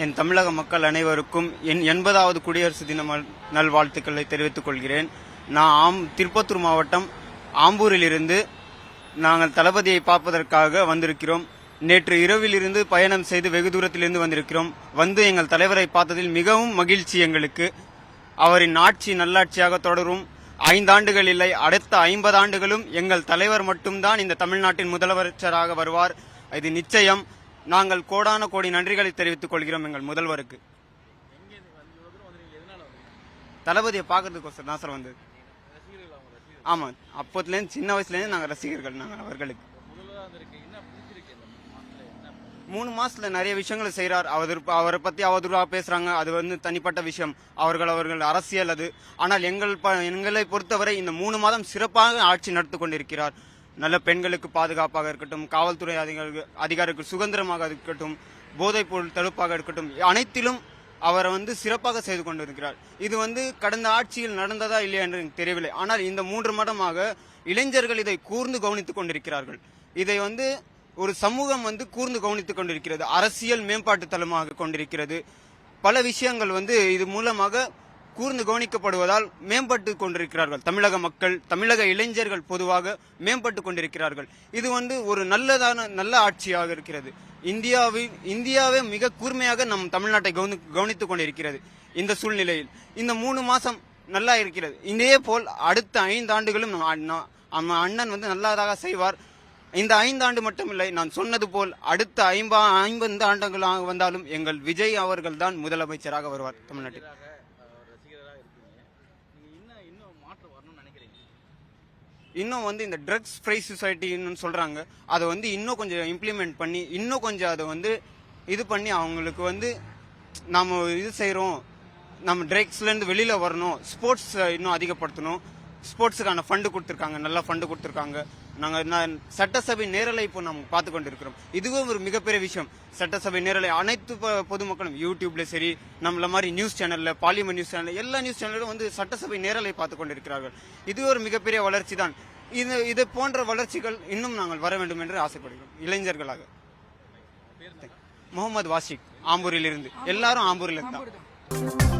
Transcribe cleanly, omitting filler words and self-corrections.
என் தமிழக மக்கள் அனைவருக்கும் என் 80வது குடியரசு தின நல்வாழ்த்துக்களை தெரிவித்துக் கொள்கிறேன். நான் திருப்பத்தூர் மாவட்டம் ஆம்பூரிலிருந்து நாங்கள் தளபதியை பார்ப்பதற்காக வந்திருக்கிறோம். நேற்று இரவிலிருந்து பயணம் செய்து வெகு தூரத்திலிருந்து வந்திருக்கிறோம். வந்து எங்கள் தலைவரை பார்த்ததில் மிகவும் மகிழ்ச்சி எங்களுக்கு. அவரின் ஆட்சி நல்லாட்சியாக தொடரும். 5 ஆண்டுகள் இல்லை, அடுத்த 50 ஆண்டுகளும் எங்கள் தலைவர் மட்டும்தான் இந்த தமிழ்நாட்டின் முதலமைச்சராக வருவார். இது நிச்சயம். நாங்கள் கோடான கோடி நன்றிகளை தெரிவித்துக் கொள்கிறோம் எங்கள் முதல்வருக்கு. தளபதியை பார்க்கறதுக்கோசரம் தான் சார் வந்தது. ஆமா, அப்போதுலேருந்து சின்ன வயசுலேருந்து நாங்கள் ரசிகர்கள். நாங்கள் அவர்களுக்கு 3 மாசத்துல நிறைய விஷயங்களை செய்யறார். அவரை பத்தி அவதூறாக பேசுறாங்க, அது தனிப்பட்ட விஷயம். அவர்கள் அரசியல் அது. ஆனால் எங்களை பொறுத்தவரை இந்த 3 மாதம் சிறப்பாக ஆட்சி நடத்தி கொண்டிருக்கிறார். நல்ல பெண்களுக்கு பாதுகாப்பாக இருக்கட்டும், காவல்துறை அதிகாரிகளுக்கு சுதந்திரமாக இருக்கட்டும், போதைப் பொருள் தடுப்பாக இருக்கட்டும், அனைத்திலும் அவரை சிறப்பாக செய்து கொண்டிருக்கிறார். இது கடந்த ஆட்சியில் நடந்ததா இல்லையா என்று எனக்கு தெரியவில்லை. ஆனால் இந்த 3 மாதமாக இளைஞர்கள் இதை கூர்ந்து கவனித்துக் கொண்டிருக்கிறார்கள். இதை ஒரு சமூகம் கூர்ந்து கவனித்துக் கொண்டிருக்கிறது. அரசியல் மேம்பாட்டு தளமாக கொண்டிருக்கிறது. பல விஷயங்கள் இது மூலமாக கூர்ந்து கவனிக்கப்படுவதால் மேம்பட்டு கொண்டிருக்கிறார்கள். தமிழக மக்கள், தமிழக இளைஞர்கள் பொதுவாக மேம்பட்டு கொண்டிருக்கிறார்கள். இது ஒரு நல்ல ஆட்சியாக இருக்கிறது. இந்தியாவே மிக கூர்மையாக நம் தமிழ்நாட்டை கவனித்துக் கொண்டிருக்கிறது. இந்த சூழ்நிலையில் இந்த 3 மாசம் நல்லா இருக்கிறது. இதே போல் அடுத்த 5 ஆண்டுகளும் அண்ணன் நல்லதாக செய்வார். இந்த 5 ஆண்டு மட்டுமில்லை, நான் சொன்னது போல் அடுத்த 50 ஆண்டுகளாக வந்தாலும் எங்கள் விஜய் அவர்கள் தான் முதலமைச்சராக வருவார் தமிழ்நாட்டில். இன்னும் இந்த ட்ரக்ஸ் ஃப்ரீ சொசைட்டின்னு சொல்றாங்க. அதை இன்னும் கொஞ்சம் இம்ப்ளிமெண்ட் பண்ணி இன்னும் கொஞ்சம் அதை இது பண்ணி அவங்களுக்கு நாம இது செய்யறோம், நம்ம ட்ரக்ஸ்ல இருந்து வெளியில வரணும், ஸ்போர்ட்ஸ் இன்னும் அதிகப்படுத்தணும். ஸ்போர்ட்ஸுக்கான ஃபண்டு கொடுத்துருக்காங்க, நல்ல ஃபண்டு கொடுத்துருக்காங்க. நாங்கள் சட்டசபை நேரலை இப்போ நம்ம பார்த்து கொண்டு இருக்கிறோம். இதுவும் ஒரு மிகப்பெரிய விஷயம். சட்டசபை நேரலை அனைத்து பொதுமக்களும் யூடியூப்ல சரி, நம்மள மாதிரி நியூஸ் சேனல்ல, பார்லிமெண்ட் நியூஸ் சேனல், எல்லா நியூஸ் சேனலும் சட்டசபை நேரலை பார்த்து கொண்டு இருக்கிறார்கள். இது ஒரு மிகப்பெரிய வளர்ச்சி தான். இது போன்ற வளர்ச்சிகள் இன்னும் நாங்கள் வர வேண்டும் என்று ஆசைப்படுகிறோம் இளைஞர்களாக. முகமது வாசிக், ஆம்பூரில் இருந்து. எல்லாரும் ஆம்பூரில் இருந்தான்.